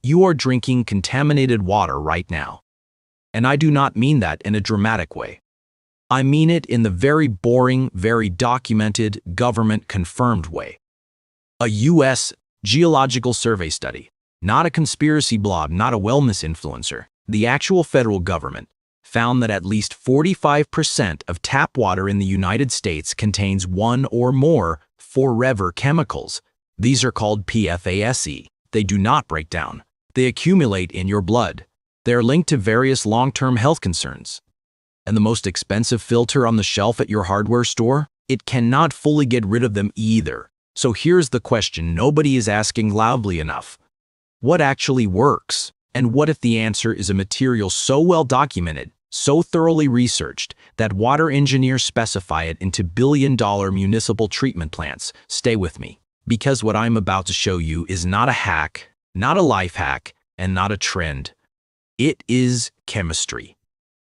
You are drinking contaminated water right now. And I do not mean that in a dramatic way. I mean it in the very boring, very documented, government-confirmed way. A U.S. Geological Survey study, not a conspiracy blog, not a wellness influencer, the actual federal government, found that at least 45% of tap water in the United States contains one or more forever chemicals. These are called PFAS. They do not break down. They accumulate in your blood. They are linked to various long-term health concerns. And the most expensive filter on the shelf at your hardware store? It cannot fully get rid of them either. So here's the question nobody is asking loudly enough. What actually works? And what if the answer is a material so well documented, so thoroughly researched, that water engineers specify it into billion-dollar municipal treatment plants? Stay with me, because what I'm about to show you is not a hack, not a life hack, and not a trend. It is chemistry.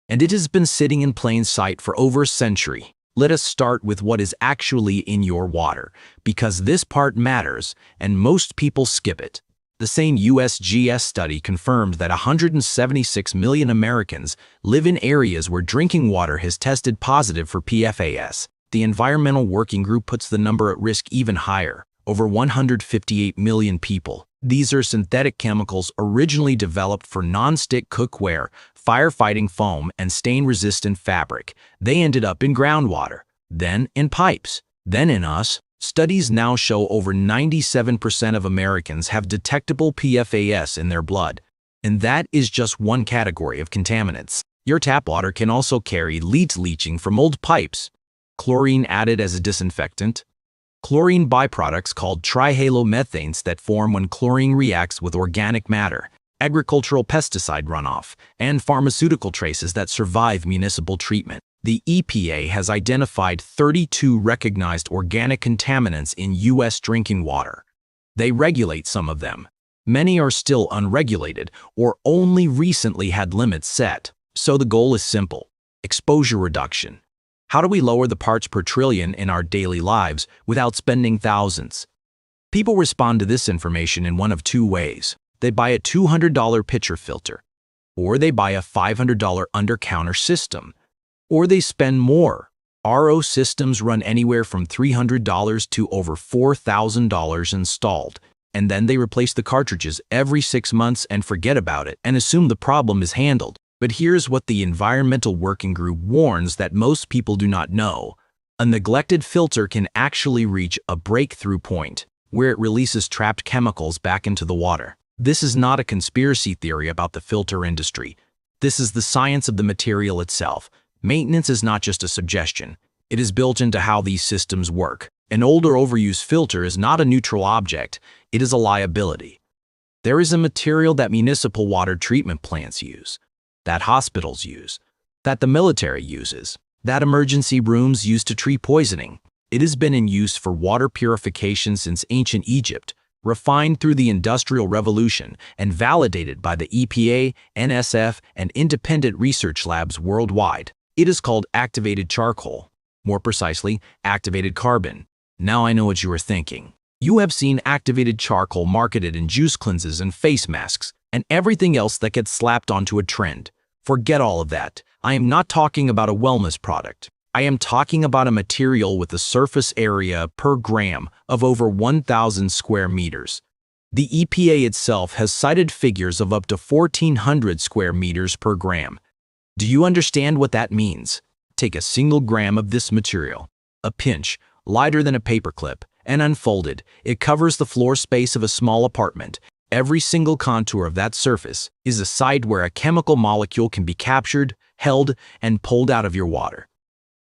And it has been sitting in plain sight for over a century. Let us start with what is actually in your water, because this part matters, and most people skip it. The same USGS study confirmed that 176 million Americans live in areas where drinking water has tested positive for PFAS. The Environmental Working Group puts the number at risk even higher, over 158 million people. These are synthetic chemicals originally developed for non-stick cookware, firefighting foam, and stain-resistant fabric. They ended up in groundwater, then in pipes, then in us. Studies now show over 97% of Americans have detectable PFAS in their blood. And that is just one category of contaminants. Your tap water can also carry lead leaching from old pipes, chlorine added as a disinfectant, chlorine byproducts called trihalomethanes that form when chlorine reacts with organic matter, agricultural pesticide runoff, and pharmaceutical traces that survive municipal treatment. The EPA has identified 32 recognized organic contaminants in U.S. drinking water. They regulate some of them. Many are still unregulated or only recently had limits set. So the goal is simple: exposure reduction. How do we lower the parts per trillion in our daily lives without spending thousands? People respond to this information in one of two ways. They buy a $200 pitcher filter, or they buy a $500 under-counter system, or they spend more. RO systems run anywhere from $300 to over $4,000 installed, and then they replace the cartridges every 6 months and forget about it and assume the problem is handled. But here's what the Environmental Working Group warns that most people do not know. A neglected filter can actually reach a breakthrough point where it releases trapped chemicals back into the water. This is not a conspiracy theory about the filter industry. This is the science of the material itself. Maintenance is not just a suggestion. It is built into how these systems work. An old or overused filter is not a neutral object. It is a liability. There is a material that municipal water treatment plants use, that hospitals use, that the military uses, that emergency rooms use to treat poisoning. It has been in use for water purification since ancient Egypt, refined through the Industrial Revolution, and validated by the EPA, NSF, and independent research labs worldwide. It is called activated charcoal, more precisely, activated carbon. Now I know what you are thinking. You have seen activated charcoal marketed in juice cleanses and face masks, and everything else that gets slapped onto a trend. Forget all of that. I am not talking about a wellness product. I am talking about a material with a surface area per gram of over 1,000 square meters. The EPA itself has cited figures of up to 1,400 square meters per gram. Do you understand what that means? Take a single gram of this material, a pinch, lighter than a paperclip, and unfolded. It covers the floor space of a small apartment. Every single contour of that surface is a site where a chemical molecule can be captured, held, and pulled out of your water.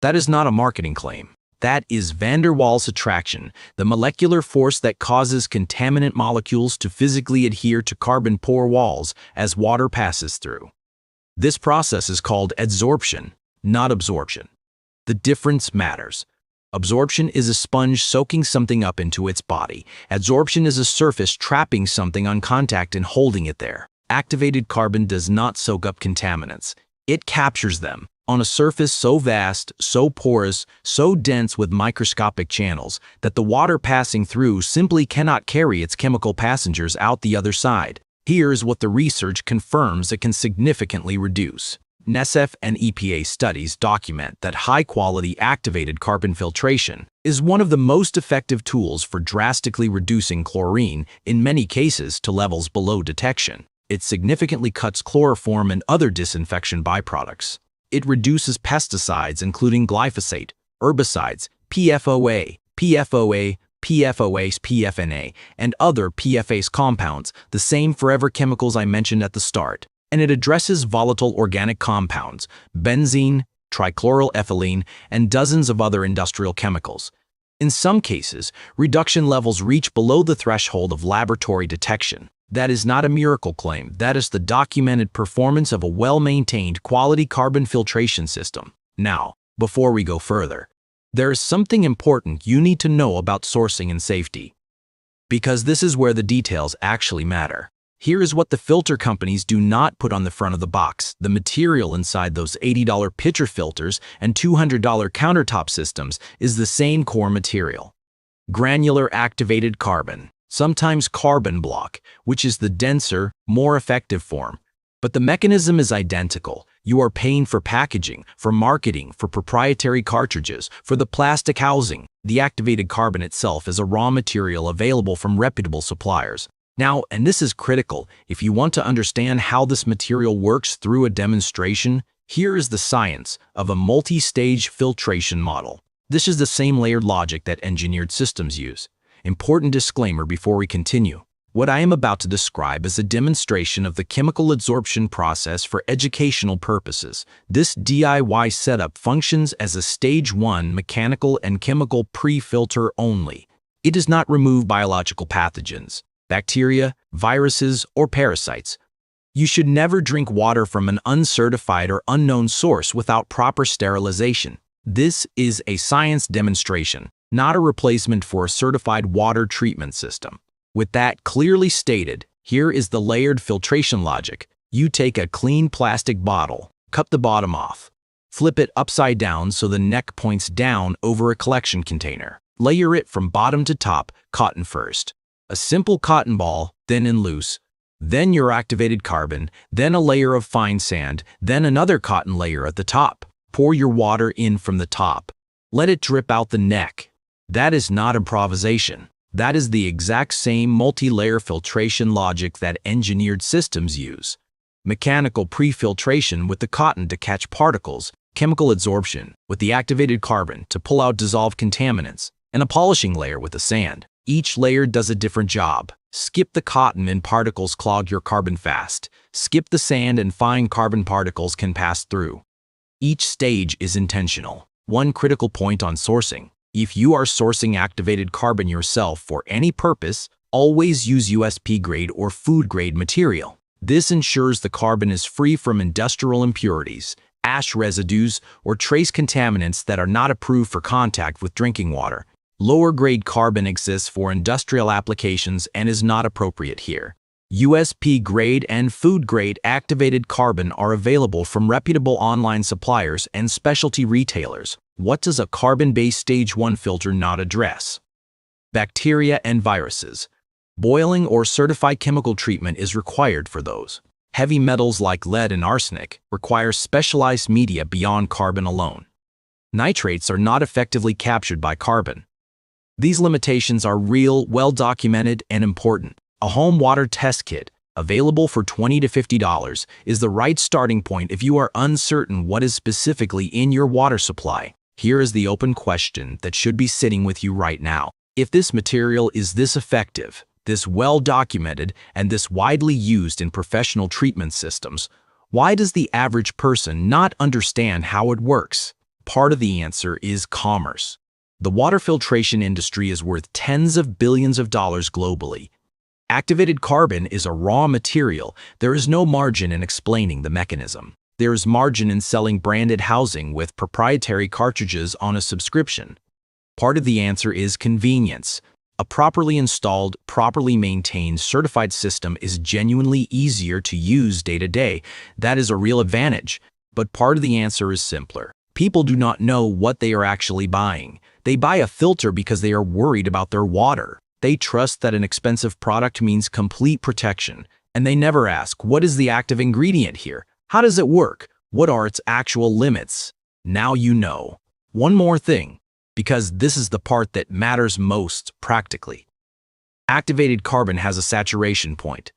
That is not a marketing claim. That is van der Waals attraction, the molecular force that causes contaminant molecules to physically adhere to carbon pore walls as water passes through. This process is called adsorption, not absorption. The difference matters. Absorption is a sponge soaking something up into its body. Adsorption is a surface trapping something on contact and holding it there. Activated carbon does not soak up contaminants. It captures them on a surface so vast, so porous, so dense with microscopic channels that the water passing through simply cannot carry its chemical passengers out the other side. Here's what the research confirms it can significantly reduce. NSF and EPA studies document that high-quality activated carbon filtration is one of the most effective tools for drastically reducing chlorine, in many cases to levels below detection. It significantly cuts chloroform and other disinfection byproducts. It reduces pesticides including glyphosate, herbicides, PFOA, PFNA, and other PFAS compounds, the same forever chemicals I mentioned at the start. And it addresses volatile organic compounds, benzene, trichloroethylene, and dozens of other industrial chemicals. In some cases, reduction levels reach below the threshold of laboratory detection. That is not a miracle claim, that is the documented performance of a well-maintained quality carbon filtration system. Now, before we go further, there is something important you need to know about sourcing and safety. Because this is where the details actually matter. Here is what the filter companies do not put on the front of the box. The material inside those $80 pitcher filters and $200 countertop systems is the same core material. Granular activated carbon, sometimes carbon block, which is the denser, more effective form. But the mechanism is identical. You are paying for packaging, for marketing, for proprietary cartridges, for the plastic housing. The activated carbon itself is a raw material available from reputable suppliers. Now, and this is critical, if you want to understand how this material works through a demonstration, here is the science of a multi-stage filtration model. This is the same layered logic that engineered systems use. Important disclaimer before we continue. What I am about to describe is a demonstration of the chemical adsorption process for educational purposes. This DIY setup functions as a stage 1 mechanical and chemical pre-filter only. It does not remove biological pathogens, bacteria, viruses, or parasites. You should never drink water from an uncertified or unknown source without proper sterilization. This is a science demonstration, not a replacement for a certified water treatment system. With that clearly stated, here is the layered filtration logic. You take a clean plastic bottle, cut the bottom off, flip it upside down so the neck points down over a collection container. Layer it from bottom to top, cotton first. A simple cotton ball, thin and loose, then your activated carbon, then a layer of fine sand, then another cotton layer at the top. Pour your water in from the top. Let it drip out the neck. That is not improvisation. That is the exact same multi-layer filtration logic that engineered systems use. Mechanical pre-filtration with the cotton to catch particles, chemical adsorption with the activated carbon to pull out dissolved contaminants, and a polishing layer with the sand. Each layer does a different job. Skip the cotton and particles clog your carbon fast. Skip the sand and fine carbon particles can pass through. Each stage is intentional. One critical point on sourcing. If you are sourcing activated carbon yourself for any purpose, always use USP grade or food grade material. This ensures the carbon is free from industrial impurities, ash residues, or trace contaminants that are not approved for contact with drinking water. Lower grade carbon exists for industrial applications and is not appropriate here. USP grade and food grade activated carbon are available from reputable online suppliers and specialty retailers. What does a carbon-based stage 1 filter not address? Bacteria and viruses. Boiling or certified chemical treatment is required for those. Heavy metals like lead and arsenic require specialized media beyond carbon alone. Nitrates are not effectively captured by carbon. These limitations are real, well-documented, and important. A home water test kit, available for $20 to $50, is the right starting point if you are uncertain what is specifically in your water supply. Here is the open question that should be sitting with you right now. If this material is this effective, this well-documented, and this widely used in professional treatment systems, why does the average person not understand how it works? Part of the answer is commerce. The water filtration industry is worth tens of billions of dollars globally. Activated carbon is a raw material. There is no margin in explaining the mechanism. There is margin in selling branded housing with proprietary cartridges on a subscription. Part of the answer is convenience. A properly installed, properly maintained, certified system is genuinely easier to use day to day. That is a real advantage. But part of the answer is simpler. People do not know what they are actually buying. They buy a filter because they are worried about their water. They trust that an expensive product means complete protection. And they never ask, what is the active ingredient here? How does it work? What are its actual limits? Now you know. One more thing, because this is the part that matters most practically. Activated carbon has a saturation point.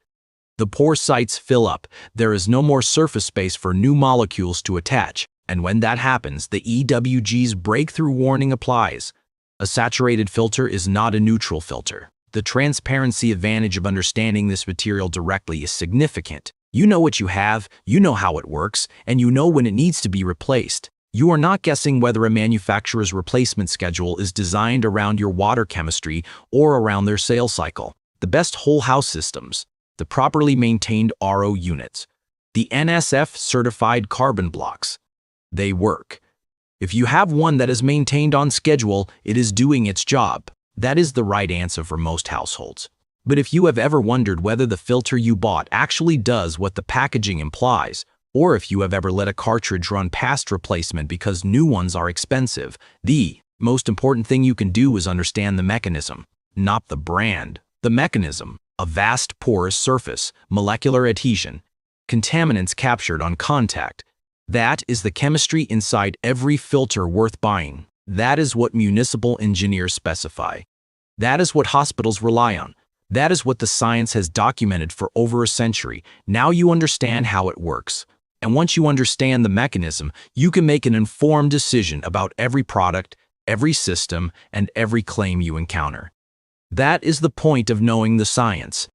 The pore sites fill up, there is no more surface space for new molecules to attach, and when that happens, the EWG's breakthrough warning applies. A saturated filter is not a neutral filter. The transparency advantage of understanding this material directly is significant. You know what you have, you know how it works, and you know when it needs to be replaced. You are not guessing whether a manufacturer's replacement schedule is designed around your water chemistry or around their sales cycle. The best whole house systems, the properly maintained RO units, the NSF-certified carbon blocks, they work. If you have one that is maintained on schedule, it is doing its job. That is the right answer for most households. But if you have ever wondered whether the filter you bought actually does what the packaging implies, or if you have ever let a cartridge run past replacement because new ones are expensive, the most important thing you can do is understand the mechanism, not the brand. The mechanism, a vast porous surface, molecular adhesion, contaminants captured on contact. That is the chemistry inside every filter worth buying. That is what municipal engineers specify. That is what hospitals rely on. That is what the science has documented for over a century. Now you understand how it works. And once you understand the mechanism, you can make an informed decision about every product, every system, and every claim you encounter. That is the point of knowing the science.